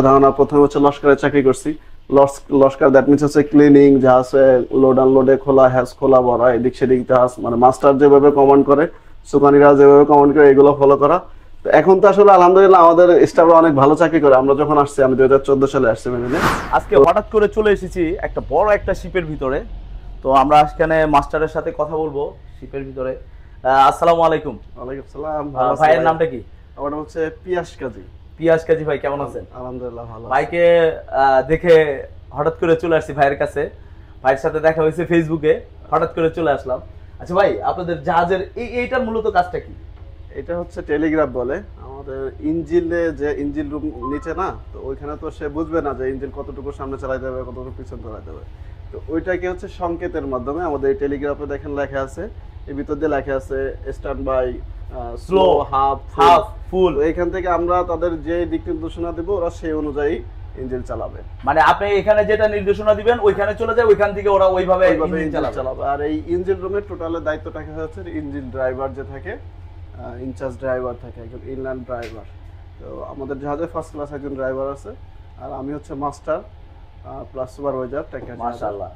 ধারণা প্রথমে হচ্ছে লস্করে চাকরি করছি। লস্কর দ্যাট মিনস হচ্ছে ক্লিনিং, জাহাজ লোড আনলোডে খোলা, হ্যাজ খোলা ভরা, এদিক সেদিক জাহাজ, মানে মাস্টার যেভাবে কমান্ড করে, সুকানিরা যেভাবে কমান্ড করে, এগুলো ফলো করা। তো এখন তো আসলে আলহামদুলিল্লাহ আমাদের স্টাফরা অনেক ভালো চাকরি করে। আমরা যখন আসছি, আমি 2014 সালে আসছি মেরিনে। আজকে হঠাৎ করে চলে এসেছি একটা বড় একটা শিপের ভিতরে। তো আমরা এখানে মাস্টারের সাথে কথা বলবো শিপের ভিতরে। আসসালামু আলাইকুম। ওয়ালাইকুম আসসালাম। ভাইয়ের নামটা কি? আমার নাম হচ্ছে পিয়াস কাজী। পিয়াস কাজী ভাই, কেমন আছেন? আলহামদুলিল্লাহ ভালো। ভাইকে দেখে হঠাৎ করে চলে আসছি ভাইয়ের কাছে। ভাইয়ের সাথে দেখা হয়েছে ফেসবুকে, হঠাৎ করে চলে আসলাম। আচ্ছা ভাই, আপনাদের জাহাজের এইটার মূলত কাজটা কি? এটা হচ্ছে টেলিগ্রাফ বলে। আমাদের ইঞ্জিলে যে ইঞ্জিল রুম নিচে না, তো ওইখানে তো সে বুঝবে না যে ইঞ্জিল কতটুকু সামনে চালাতে হবে, কতটুকু পিছন চালাতে হবে। তো ওইটাকে হচ্ছে সংকেতের মাধ্যমে আমাদের এই টেলিগ্রাফে দেখেন লেখা আছে, এর ভিতর দিয়ে লেখা আছে স্ট্যান্ড বাই, স্লো, হাফ, ফুল। এইখান থেকে আমরা তাদের যে দিক নির্দেশনা দেব, ওরা সেই অনুযায়ী ইঞ্জিন চালাবে। মানে আপনি এখানে যেটা নির্দেশনা দিবেন ওইখানে চলে যায়, ওইখান থেকে ওরা ওইভাবে ইঞ্জিন চালাবে। আর এই ইঞ্জিন রুমের টোটালের দায়িত্বটাকে হচ্ছে ইঞ্জিন ড্রাইভার যে থাকে, ইনচার্জ ড্রাইভার থাকে, একজন ইনল্যান্ড ড্রাইভার। তো আমাদের জাহাজে ফার্স্ট ক্লাস একজন ড্রাইভার আছে, আর আমি হচ্ছে মাস্টার প্লাস সুপারভাইজার ট্যাঙ্কার। মাশাআল্লাহ।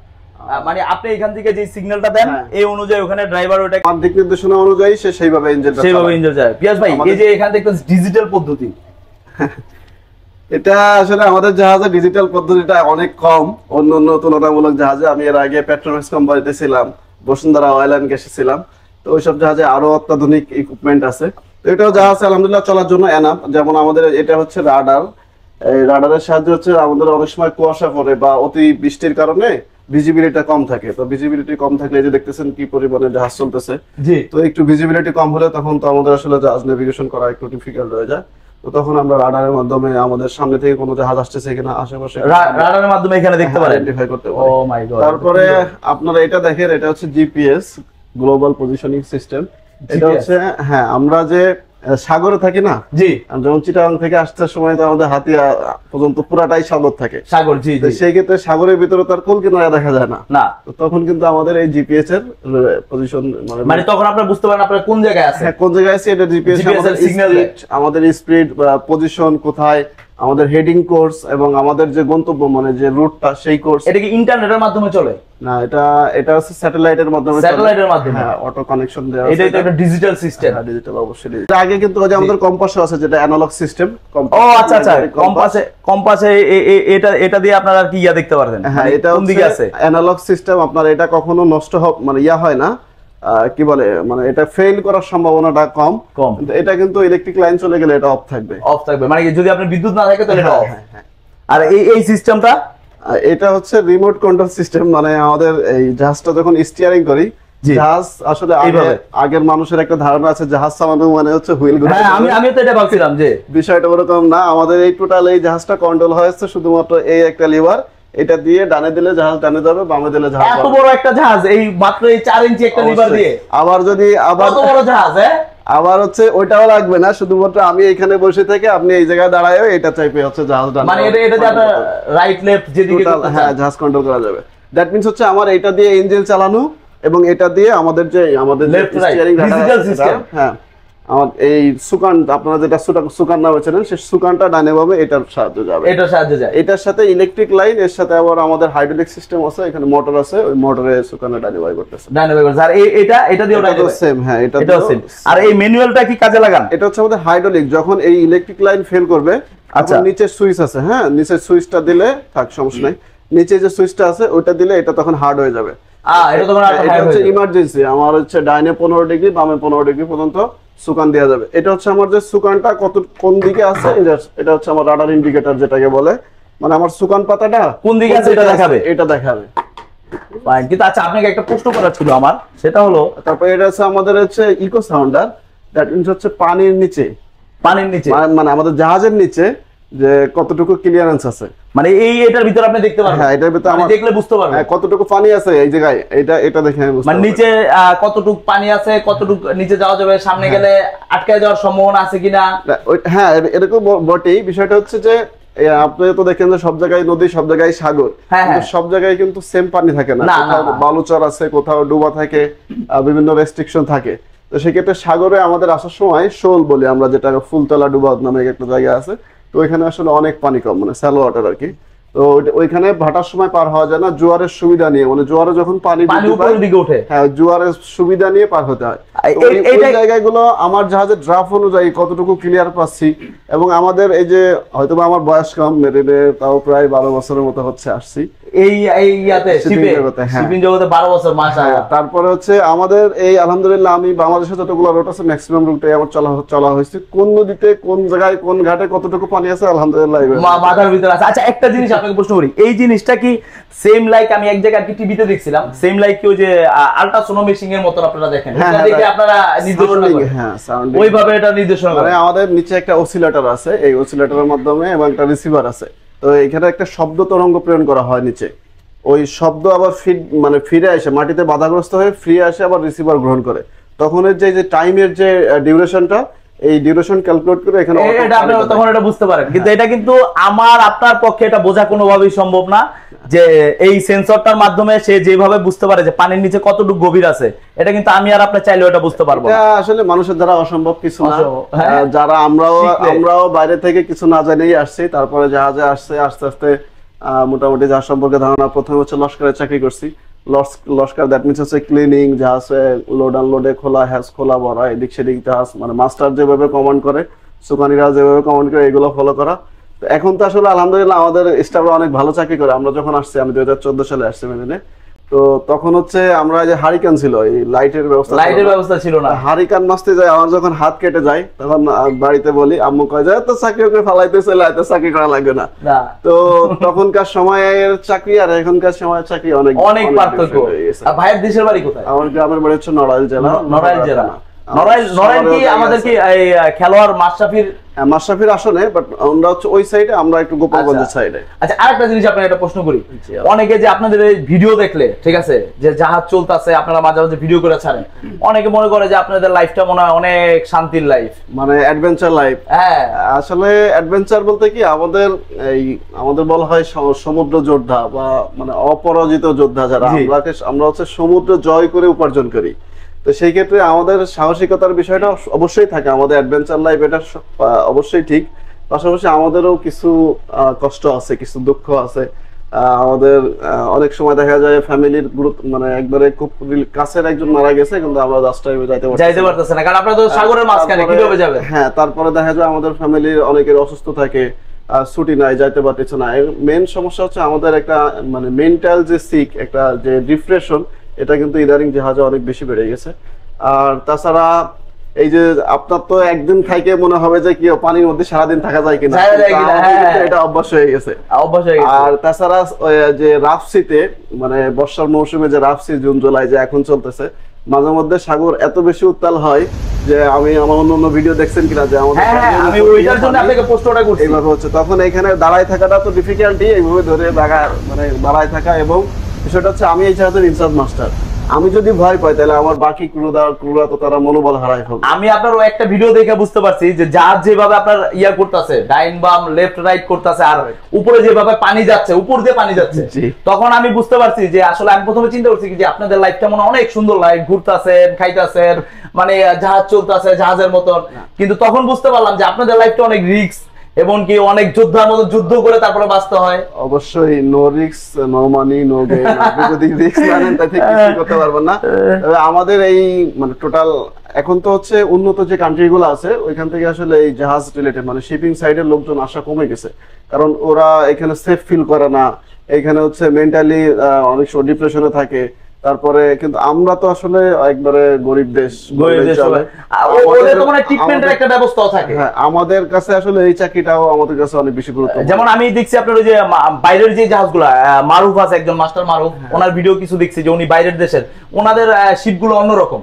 মানে আপনি এখান থেকে যে সিগন্যালটা দেন এই অনুযায়ী ওখানে ড্রাইভার ওটা দিক নির্দেশনা অনুযায়ী সে সেইভাবে ইঞ্জিনটা যায়। পিয়াস ভাই, এই যে এখানে দেখতেন ডিজিটাল পদ্ধতি, এটা আসলে আমাদের জাহাজে ডিজিটাল পদ্ধতিটা অনেক কম অন্য অন্য তুলনামূলক জাহাজে। আমি এর আগে পেট্রোমেক্স কোম্পানিতে ছিলাম, বসুন্ধরা অয়েল অ্যান্ড গ্যাসে ছিলাম। তো ওইসব জাহাজে আরো অত্যাধুনিক ইকুইপমেন্ট আছে। তো এটাও জাহাজ আলহামদুলিল্লাহ চলার জন্য এনাফ। যেমন আমাদের এটা হচ্ছে রাডার। এই রাডারের সাহায্যে হচ্ছে আমাদের অনেক সময় কুয়াশা পড়ে বা অতি বৃষ্টির কারণে ভিজিবিলিটি কম থাকে। তো ভিজিবিলিটি কম থাকলে এই যে দেখতেছেন কি পরিমাণে জাহাজ চলতেছে। তো একটু ভিজিবিলিটি কম হলে তখন তো আমাদের আসলে জাহাজ নেভিগেশন করা একটু ডিফিকাল্ট হয়ে যায়। তো তখন আমরা রাডারের মাধ্যমে আমাদের সামনে থেকে কোনো জাহাজ আসতেছে কিনা আশেপাশে রাডারের মাধ্যমে এখানে দেখতে পারেন, আইডেন্টিফাই করতে পারি। ও মাই গড। তারপরে আপনারা এটা দেখেন, এটা হচ্ছে জিপিএস, গ্লোবাল পজিশনিং সিস্টেম। এটা হচ্ছে আমরা যে সাগরে থাকি না, জি, যেমন চিটাগাং থেকে আসতে সময় তো আমাদের হাতিয়া পর্যন্ত পুরাটাই সাগর থাকে, সাগর। জি জি। সেই ক্ষেত্রে সাগরের ভিতরে তার কোল কিনারা দেখা যায় না। না, তখন কিন্তু আমাদের এই জিপিএস এর পজিশন মানে তখন আপনারা বুঝতে পারেন আপনারা কোন জায়গায় আছেন। কোন জায়গায় আছে, এটা জিপিএস আমাদের সিগন্যাল, আমাদের স্পিড, পজিশন কোথায়, আমাদের হেডিং কোর্স এবং আমাদের যে গন্তব্য মানে যে রুটটা সেই কোর্স। এটা কি ইন্টারনেটের মাধ্যমে চলে? না, এটা হচ্ছে স্যাটেলাইটের মাধ্যমে। স্যাটেলাইটের মাধ্যমে, হ্যাঁ, অটো কানেকশন দেওয়া। এটাই তো একটা ডিজিটাল সিস্টেম। হ্যাঁ, ডিজিটাল অবশ্যই। এর আগে কিন্তু ওই যে আমাদের কম্পাস আছে, যেটা অ্যানালগ সিস্টেম। ও আচ্ছা আচ্ছা, কম্পাসে এটা দিয়ে আপনারা কি ইয়া দেখতে পারবেন? হ্যাঁ, এটা কোন দিকে আছে অ্যানালগ সিস্টেম। আপনার এটা কখনো নষ্ট মানে ইয়া হয় না, কি বলে, মানে এটা ফেল করার সম্ভাবনাটা কম। কিন্তু এটা কিন্তু ইলেকট্রিক লাইন চলে গেলে এটা অফ থাকবে। মানে যদি আপনার বিদ্যুৎ না থাকে তাহলে এটা অফ। আর এই সিস্টেমটা, এটা হচ্ছে রিমোট কন্ট্রোল সিস্টেম। মানে আমাদের এই জাহাজটা যখন স্টিয়ারিং করি, জাহাজ আসলে আগের মানুষের একটা ধারণা আছে জাহাজ চালানো মানে হচ্ছে হুইল ঘোরা। হ্যাঁ, আমি তো এটা ভাবছিলাম যে বিষয়টা ওরকম না। আমাদের এই টোটাল এই জাহাজটা কন্ট্রোল হয়েছে শুধুমাত্র এই একটা লিভার। এটা দিয়ে ডানে দিলে জাহাজ ডানে যাবে, বামে দিলে জাহাজ। এত বড় একটা জাহাজ এই মাত্র এই 4 ইঞ্চি একটা লিভার দিয়ে। আবার যদি কত বড় জাহাজ! আবার হচ্ছে ওইটাও লাগবে না, শুধুমাত্র আমি এখানে বসে থেকে আপনি এই জায়গায় দাঁড়ায় এটা চাইপে হচ্ছে জাহাজ ডানে, মানে এটা যে আপনার রাইট লেফট যেদিকে হ্যাঁ জাহাজ কন্ট্রোল করা যাবে। দ্যাট মিন্স হচ্ছে আমার এটা দিয়ে ইঞ্জিন চালানো এবং এটা দিয়ে আমাদের স্টিয়ারিং ডিজিটাল সিস্টেম। হ্যাঁ, আমার এই সুকান, আপনারা যেটা সুকান নামে চেনেন, সেই সুকানটা ডানে বামে এটার সাহায্যে যাবে, এটার সাথে ইলেকট্রিক লাইন, এর সাথে আবার আমাদের হাইড্রোলিক সিস্টেম আছে, এখানে মোটর আছে, ওই মোটরে সুকানে ডানে বামে করতেছে। আর এটা দিয়েও সেম। হ্যাঁ, এটা সেম। আর এই ম্যানুয়ালটা কি কাজে লাগান? এটা হচ্ছে আমাদের হাইড্রোলিক। যখন এই ইলেকট্রিক লাইন ফেল করবে, আচ্ছা, নিচে সুইচ আছে, হ্যাঁ, নিচে সুইচটা দিলে থাক, সমস্যা নাই। নিচে যে সুইচটা আছে ওইটা দিলে এটা তখন হার্ড হয়ে যাবে। এটা হচ্ছে ইমার্জেন্সি। আমার হচ্ছে ডাইনে 15 ডিগ্রি, বামে 15 ডিগ্রি পর্যন্ত সুকান দেওয়া যাবে। এটা হচ্ছে আমার যে সুকানটা কোন দিকে আছে, এটা হচ্ছে আমার রাডার ইন্ডিকেটর যেটাকে বলে। মানে আমার সুকান পাতাটা কোন দিকে আছে এটা দেখাবে। ফাইন। কিন্তু আচ্ছা, আপনাকে একটা প্রশ্ন করার ছিল আমার, সেটা হলো, তারপর এটা হচ্ছে আমাদের হচ্ছে ইকো সাউন্ডার। দ্যাট মিন্স হচ্ছে পানির নিচে, মানে আমাদের জাহাজের নিচে যে কতটুকু ক্লিয়ারেন্স আছে, মানে এটার ভিতর আপনি দেখতে পারবেন। হ্যাঁ, এটার ভিতর আমরা দেখলে বুঝতে পারবেন কতটুকু পানি আছে এই জায়গায়। এটা দেখে আমি বুঝতে পারবো, মানে নিচে কতটুকু পানি আছে, কতটুকু নিচে যাওয়া যাবে, সামনে গেলে আটকে যাওয়ার সম্ভাবনা আছে কিনা। হ্যাঁ, এরকম বটেই। বিষয়টা হচ্ছে যে আপনি তো দেখেন যে সব জায়গায় নদী, সব জায়গায় সাগর, কিন্তু সব জায়গায় কিন্তু সেম পানি থাকে না। কোথাও বালুচর আছে, কোথাও ডুবা থাকে, বিভিন্ন রেস্ট্রিকশন থাকে। তো সেক্ষেত্রে সাগরে আমাদের আসার সময় শোল বলি আমরা, যেটা ফুলতলা ডুবা নামে একটা জায়গা আছে, তো ওইখানে আসলে অনেক পানি কম, মানে স্যালো ওয়াটার আর কি। তো ওইখানে ভাটার সময় পার হওয়া যায় না, জোয়ারের সুবিধা নিয়ে, মানে জোয়ারে যখন পানি উপরের দিকে ওঠে, হ্যাঁ জোয়ারের সুবিধা নিয়ে পার হতে হয়। ওই জায়গাগুলো আমার জাহাজের ড্রাফট অনুযায়ী কতটুকু ক্লিয়ার পাচ্ছি, এবং আমাদের এই যে হয়তো আমার বয়স কম, মেরিনে তাও প্রায় 12 বছরের মতো হচ্ছে আসছি এই ইয়াতে শিপিং জগতে 12 বছর মাশাআল্লাহ। তারপরে হচ্ছে আমাদের এই আলহামদুলিল্লাহ আমি বাংলাদেশে যতগুলো রুট আছে ম্যাক্সিমাম রুটে আমার চলা হয়েছে, কোন নদীতে কোন জায়গায় কোন ঘাটে কতটুকু পানি আছে আলহামদুলিল্লাহ মাথার ভিতরে আছে। আচ্ছা একটা জিনিস আপনাকে প্রশ্ন করি, এই জিনিসটা কি সেম লাইক আমি এক জায়গায় কি টিভিতে দেখছিলাম, সেম লাইক কি ওই যে আল্ট্রাসোনো মেশিং এর মতন আপনারা দেখেন, এটা দেখে আপনারা নির্দেশনা করেন? হ্যাঁ সাউন্ডিং ওইভাবে এটা নির্দেশনা করেন। মানে আমাদের নিচে একটা অসিলেটর আছে, এই অসিলেটরের মাধ্যমে এবং একটা রিসিভার আছে, তো এখানে একটা শব্দ তরঙ্গ প্রেরণ করা হয় নিচে, ওই শব্দ আবার ফিরে আসে মাটিতে বাধাগ্রস্ত হয়ে ফিরে আসে আবার রিসিভার গ্রহণ করে, তখন এর যে টাইমের যে ডিউরেশনটা, এই ডিউরেশন ক্যালকুলেট করে এখানে এটা আপনি তখন এটা বুঝতে পারেন। কিন্তু এটা কিন্তু আমার আপনার পক্ষে এটা বোঝা কোনোভাবেই সম্ভব না, যে এই সেন্সরটার মাধ্যমে সে যেভাবে বুঝতে পারে যে পানির নিচে কতটুকু গভীর আছে, এটা কিন্তু আমি আর আপনি চাইলেও এটা বুঝতে পারবো না। এটা আসলে মানুষের দ্বারা অসম্ভব কিছু না, যারা আমরাও বাইরে থেকে কিছু না জানেই আসছি, তারপরে জাহাজে আসছে আস্তে আস্তে মোটামুটি জাহাজ সম্পর্কে ধারণা। প্রথমে হচ্ছে লস্করে চাকরি করছি, লস্কর দ্যাট মিনস হচ্ছে ক্লিনিং, জাহাজ লোড আনলোডে খোলা, হ্যাজ খোলা ভরা, এদিক সেদিক জাহাজ, মানে মাস্টার যেভাবে কমান্ড করে, সুকানিরা যেভাবে কমান্ড করে, এগুলো ফলো করা। তো এখন তো আসলে আলহামদুলিল্লাহ আমাদের স্টাফরা অনেক ভালো চাকরি করে। আমরা যখন আসছি, আমি 2014 সালে আসছি মেদিনে, তো তখন হচ্ছে আমরা যে হারিকেন ছিল, এই লাইটের ব্যবস্থা ছিল না, হারিকেন মাসতে যায়, আমার যখন হাত কেটে যায় তখন বাড়িতে বলি, আম্মু কয় যায় তো চাকরি করে ফালাইতে চলে, এত চাকরি করা লাগবে না। তো তখনকার সময়ের চাকরি আর এখনকার সময়ের চাকরি অনেক পার্থক্য। ভাইয়ের দেশের বাড়ি কোথায়? আমার গ্রামের বাড়ি হচ্ছে নড়াইল জেলা। নড়াইল কি আমাদের কি খেলোয়াড় মাশরাফির আসনে, বাট আমরা হচ্ছে ওই সাইডে, আমরা একটু গোপালগঞ্জের সাইডে। আচ্ছা আরেকটা জিনিস আপনাকে একটা প্রশ্ন করি, অনেকে যে আপনাদের এই ভিডিও দেখলে, ঠিক আছে, যে জাহাজ চলতেছে আপনারা মাঝে মাঝে ভিডিও করে ছাড়েন, অনেকে মনে করে যে আপনাদের লাইফটা মনে হয় অনেক শান্তির লাইফ, মানে অ্যাডভেঞ্চার লাইফ। হ্যাঁ আসলে অ্যাডভেঞ্চার বলতে কি, আমাদের বলা হয় সমুদ্র যোদ্ধা, বা মানে অপরাজিত যোদ্ধা যারা, আমরা হচ্ছে সমুদ্র জয় করে উপার্জন করি। তো সেই ক্ষেত্রে আমাদের সাহসিকতার বিষয়টা অবশ্যই থাকে, আমাদের অ্যাডভেঞ্চার লাইফ এটা অবশ্যই ঠিক। পাশাপাশি আমাদেরও কিছু কষ্ট আছে, কিছু দুঃখ আছে। আমাদের অনেক সময় দেখা যায় ফ্যামিলির গুরুত্ব, মানে একবারে খুব কাছের একজন মারা গেছে, কিন্তু আমরা জাস্ট টাইমে যাইতে পারতেছি না, কারণ আপনারা তো সাগরের মাঝখানে, কিভাবে যাবেন? হ্যাঁ, তারপরে দেখা যায় আমাদের ফ্যামিলির অনেকের অসুস্থ থাকে, ছুটি নাই, যাইতে পারতেছে না। মেইন সমস্যা হচ্ছে আমাদের একটা মানে মেন্টাল যে সিক, একটা যে ডিপ্রেশন, এটা কিন্তু ইদানিং জাহাজে অনেক বেশি বেড়ে গেছে। আর তাছাড়া এই যে আপনার তো একদিন থাইকে মনে হবে যে কি পানির মধ্যে সারাদিন থাকা যায় কিনা, এটা অভ্যাস হয়ে গেছে। আর তাছাড়া যে রাফসিতে, মানে বর্ষার মৌসুমে যে রাফসি জুন জুলাই যে এখন চলতেছে, মাঝে মধ্যে সাগর এত বেশি উত্তাল হয় যে আমি আমার অন্য ভিডিও দেখছেন কিনা, যে আমাদের আমি ওইটার জন্য আপনাকে পোস্টটা করছি, এইভাবে হচ্ছে, তখন এখানে দাঁড়ায় থাকাটা তো ডিফিকাল্টি, এইভাবে ধরে মানে দাঁড়ায় থাকা। এবং বিষয়টা হচ্ছে আমি এই জাহাজের ইনচার্জ মাস্টার, আমি যদি ভয় পাই তাহলে আমার বাকি ক্রুরা তো তারা মনোবল হারায় ফেলবে। আমি আপনার একটা ভিডিও দেখে বুঝতে পারছি যে জাহাজ যেভাবে আপনার ইয়া করতেছে, ডাইন বাম লেফট রাইট করতেছে, আর উপরে যেভাবে পানি যাচ্ছে, উপর দিয়ে পানি যাচ্ছে, তখন আমি বুঝতে পারছি যে আসলে আমি প্রথমে চিন্তা করছি যে আপনাদের লাইফটা মনে অনেক সুন্দর লাইফ, ঘুরতেছেন, খাইতেছেন, মানে জাহাজ চলতেছে জাহাজের মতন। কিন্তু তখন বুঝতে পারলাম যে আপনাদের লাইফটা অনেক রিস্ক, এবং কি অনেক যোদ্ধার মতো যুদ্ধ করে তারপরে বাঁচতে হয়। অবশ্যই no risk no money no gain, আপনি যদি রিস্ক না নেন তাহলে কিছু করতে পারবেন না। তবে আমাদের এই মানে টোটাল এখন তো হচ্ছে উন্নত যে কান্ট্রিগুলো আছে, ওইখান থেকে আসলে এই জাহাজ রিলেটেড মানে শিপিং সাইডের লোকজন আসা কমে গেছে, কারণ ওরা এখানে সেফ ফিল করে না, এখানে হচ্ছে মেন্টালি অনেক সময় ডিপ্রেশনে থাকে। তারপরে কিন্তু আমরা তো আসলে একবারে গরিব দেশ, আমাদের কাছে আসলে এই চাকরিটাও আমাদের কাছে অনেক বেশি গুরুত্ব। যেমন আমি দেখছি আপনার ওই যে বাইরের যে জাহাজগুলো, মারুফ আছে একজন মাস্টার মারুফ, ওনার ভিডিও কিছু দেখছি যে উনি বাইরের দেশের, ওনাদের শিপগুলো অন্যরকম।